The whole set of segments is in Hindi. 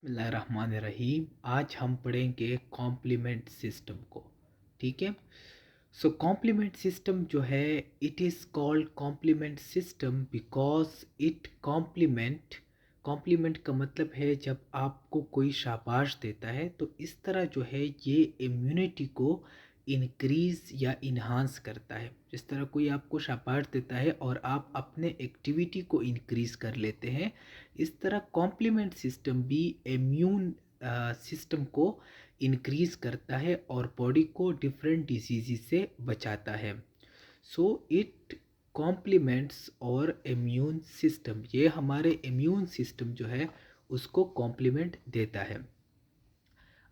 बिस्मिल्लाहिर्रहमानिर्रहीम। आज हम पढ़ेंगे कॉम्प्लीमेंट सिस्टम को। ठीक है। सो कॉम्प्लीमेंट सिस्टम जो है, it is called complement system because it complement का मतलब है जब आपको कोई शाबाश देता है तो इस तरह जो है ये इम्यूनिटी को इंक्रीज़ या इन्हांस करता है। जिस तरह कोई आपको शाबाश देता है और आप अपने एक्टिविटी को इंक्रीज़ कर लेते हैं, इस तरह कॉम्प्लीमेंट सिस्टम भी इम्यून सिस्टम को इंक्रीज़ करता है और बॉडी को डिफरेंट डिजीज़ से बचाता है। सो इट कॉम्प्लीमेंट्स और इम्यून सिस्टम, ये हमारे इम्यून सिस्टम जो है उसको कॉम्प्लीमेंट देता है।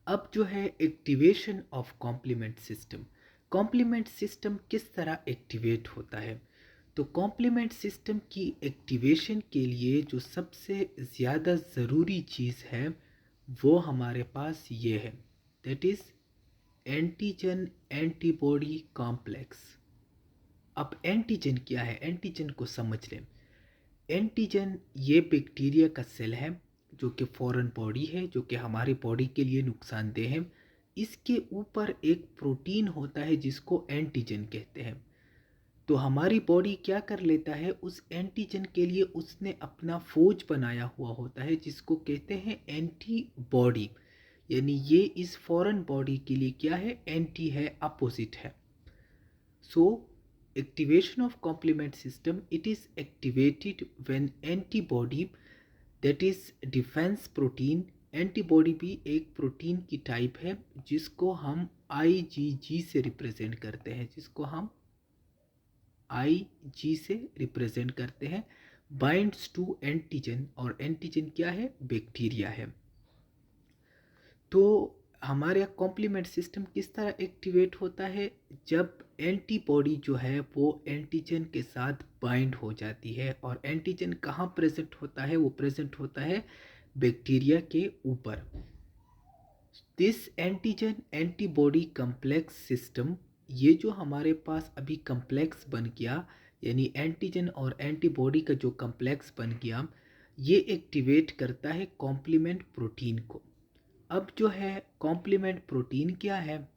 अब जो है एक्टिवेशन ऑफ कॉम्प्लीमेंट सिस्टम किस तरह एक्टिवेट होता है, तो कॉम्प्लीमेंट सिस्टम की एक्टिवेशन के लिए जो सबसे ज़्यादा ज़रूरी चीज़ है वो हमारे पास ये है, that is antigen antibody complex. अब एंटीजन क्या है, एंटीजन को समझ लें। एंटीजन ये बैक्टीरिया का सेल है जो कि फॉरेन बॉडी है, जो कि हमारी बॉडी के लिए नुकसानदेह है। इसके ऊपर एक प्रोटीन होता है जिसको एंटीजन कहते हैं। तो हमारी बॉडी क्या कर लेता है, उस एंटीजन के लिए उसने अपना फौज बनाया हुआ होता है जिसको कहते हैं एंटीबॉडी। यानी ये इस फॉरेन बॉडी के लिए क्या है, एंटी है, अपोजिट है। सो activation of complement system, it is activated when antibody, that is defense protein, antibody भी एक प्रोटीन की टाइप है जिसको हम IgG से रिप्रेजेंट करते हैं, बाइंड्स टू एंटीजन, और एंटीजन क्या है, बैक्टीरिया है। तो हमारे कॉम्प्लीमेंट सिस्टम किस तरह एक्टिवेट होता है, जब एंटीबॉडी जो है वो एंटीजन के साथ बाइंड हो जाती है। और एंटीजन कहाँ प्रेजेंट होता है, वो प्रेजेंट होता है बैक्टीरिया के ऊपर। This antigen antibody complex system, ये जो हमारे पास अभी कम्प्लेक्स बन गया, यानी एंटीजन और एंटीबॉडी का जो कम्प्लेक्स बन गया, ये एक्टिवेट करता है कॉम्प्लीमेंट प्रोटीन को। अब जो है कॉम्प्लीमेंट प्रोटीन क्या है,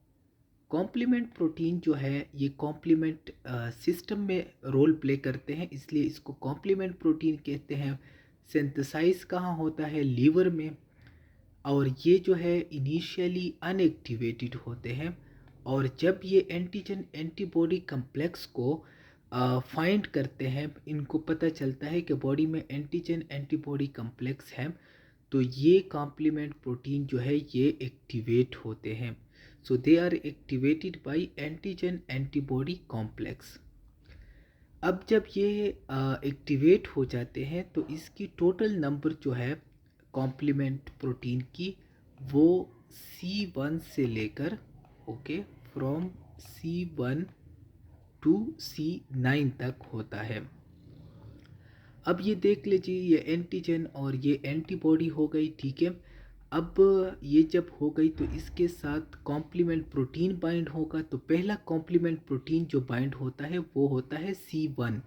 कॉम्प्लीमेंट प्रोटीन जो है ये कॉम्प्लीमेंट सिस्टम में रोल प्ले करते हैं, इसलिए इसको कॉम्प्लीमेंट प्रोटीन कहते हैं। सिंथेसाइज कहाँ होता है, लीवर में। और ये जो है इनिशियली अनएक्टिवेटेड होते हैं, और जब ये एंटीजन एंटीबॉडी कम्प्लेक्स को फाइंड करते हैं, इनको पता चलता है कि बॉडी में एंटीजन एंटीबॉडी कम्प्लेक्स है, तो ये कॉम्प्लीमेंट प्रोटीन जो है ये एक्टिवेट होते हैं। So they are activated by antigen antibody complex. अब जब ये एक्टिवेट हो जाते हैं तो इसकी टोटल नंबर जो है कॉम्प्लीमेंट प्रोटीन की, वो C1 से लेकर फ्रॉम C1 टू C9 तक होता है। अब ये देख लीजिए, ये एंटीजन और ये एंटीबॉडी हो गई, ठीक है। अब ये जब हो गई तो इसके साथ कॉम्प्लीमेंट प्रोटीन बाइंड होगा। तो पहला कॉम्प्लीमेंट प्रोटीन जो बाइंड होता है वो होता है C1,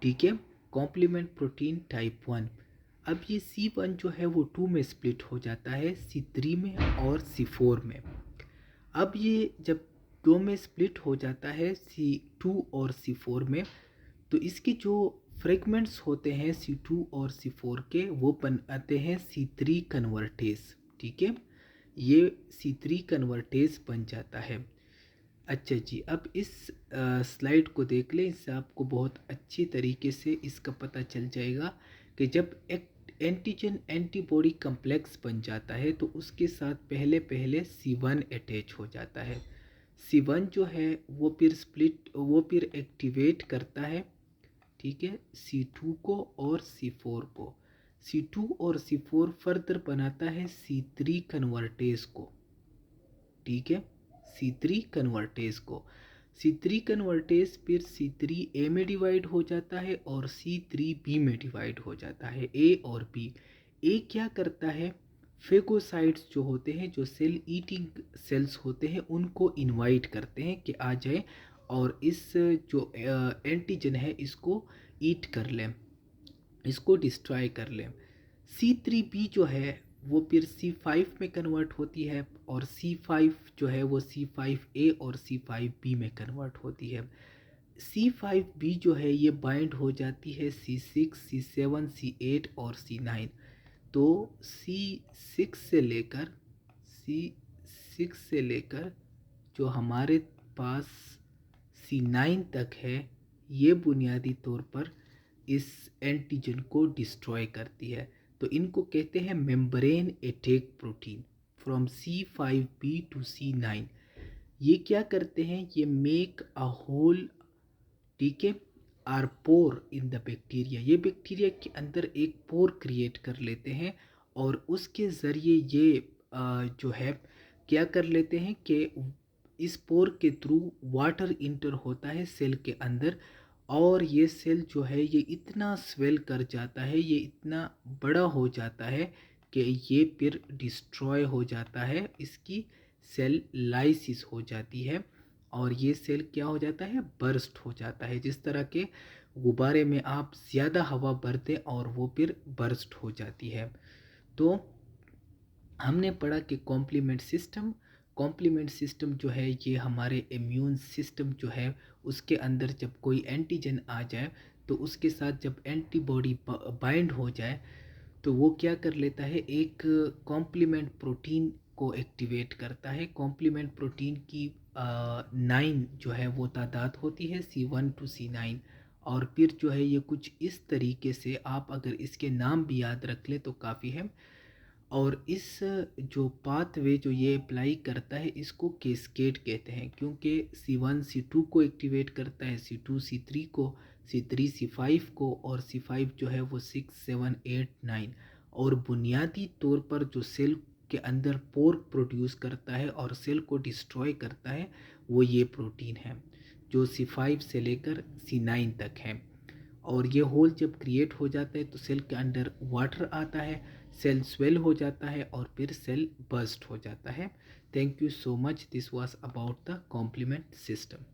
ठीक है, कॉम्प्लीमेंट प्रोटीन टाइप 1। अब ये C1 जो है वो 2 में स्प्लिट हो जाता है, C3 में और C4 में। अब ये जब 2 में स्प्लिट हो जाता है C2 और C4 में, तो इसके जो फ्रेगमेंट्स होते हैं C2 और C4 के, वो बनाते हैं C3 कन्वर्टेज, ठीक है। ये C3 कन्वर्टेज बन जाता है। अच्छा जी, अब इस स्लाइड को देख लें, इससे आपको बहुत अच्छी तरीके से इसका पता चल जाएगा कि जब एक एंटीजन एंटीबॉडी कम्प्लेक्स बन जाता है तो उसके साथ पहले पहले C1 अटैच हो जाता है। C1 जो है वो फिर एक्टिवेट करता है, ठीक है, C2 को और C4 को। C2 और C4 फर्दर बनाता है C3 कन्वर्टेज को, ठीक है, C3 कन्वर्टेज को। C3 कन्वर्टेज फिर C3A में डिवाइड हो जाता है और C3B में डिवाइड हो जाता है, A और B। A क्या करता है, फेगोसाइट्स जो होते हैं, जो सेल ईटिंग सेल्स होते हैं, उनको इनवाइट करते हैं कि आ जाए और इस जो एंटीजन है इसको ईट कर लें, इसको डिस्ट्रॉय कर लें। C3B जो है वो फिर C5 में कन्वर्ट होती है, और C5 जो है वो C5A और C5B में कन्वर्ट होती है। C5B जो है ये बाइंड हो जाती है C6, C7, C8 और C9। तो C6 से लेकर जो हमारे पास C9 तक है, ये बुनियादी तौर पर इस एंटीजन को डिस्ट्रॉय करती है। तो इनको कहते हैं membrane attack protein from C5B to C9। ये क्या करते हैं, ये मेक अ होल, ठीक है, or pore in the bacteria, ये बैक्टीरिया के अंदर एक पोर क्रिएट कर लेते हैं, और उसके ज़रिए ये जो है क्या कर लेते हैं कि इस पोर के थ्रू वाटर इंटर होता है सेल के अंदर, और ये सेल जो है ये इतना स्वेल कर जाता है, ये इतना बड़ा हो जाता है कि ये फिर डिस्ट्रॉय हो जाता है, इसकी सेल लाइसिस हो जाती है, और ये सेल क्या हो जाता है, बर्स्ट हो जाता है। जिस तरह के गुब्बारे में आप ज़्यादा हवा भर दें और वो फिर बर्स्ट हो जाती है। तो हमने पढ़ा कि कॉम्प्लीमेंट सिस्टम जो है ये हमारे इम्यून सिस्टम जो है उसके अंदर जब कोई एंटीजन आ जाए तो उसके साथ जब एंटीबॉडी बाइंड हो जाए तो वो क्या कर लेता है, एक कॉम्प्लीमेंट प्रोटीन को एक्टिवेट करता है। कॉम्प्लीमेंट प्रोटीन की 9 जो है वो तादाद होती है, C1 to C9। और फिर जो है ये कुछ इस तरीके से, आप अगर इसके नाम भी याद रख ले तो काफ़ी है। और इस जो पाथवे जो ये अप्लाई करता है इसको कैस्केड कहते हैं, क्योंकि C1 C2 को एक्टिवेट करता है, C2 C3 को, C3 C5 को, और C5 जो है वो 6 7 8 9। और बुनियादी तौर पर जो सेल के अंदर पोर प्रोड्यूस करता है और सेल को डिस्ट्रॉय करता है वो ये प्रोटीन है, जो C5 से लेकर C9 तक है। और ये होल जब क्रिएट हो जाता है तो सेल के अंदर वाटर आता है, सेल स्वेल हो जाता है, और फिर सेल बर्स्ट हो जाता है। Thank you so much, this was about the complement system.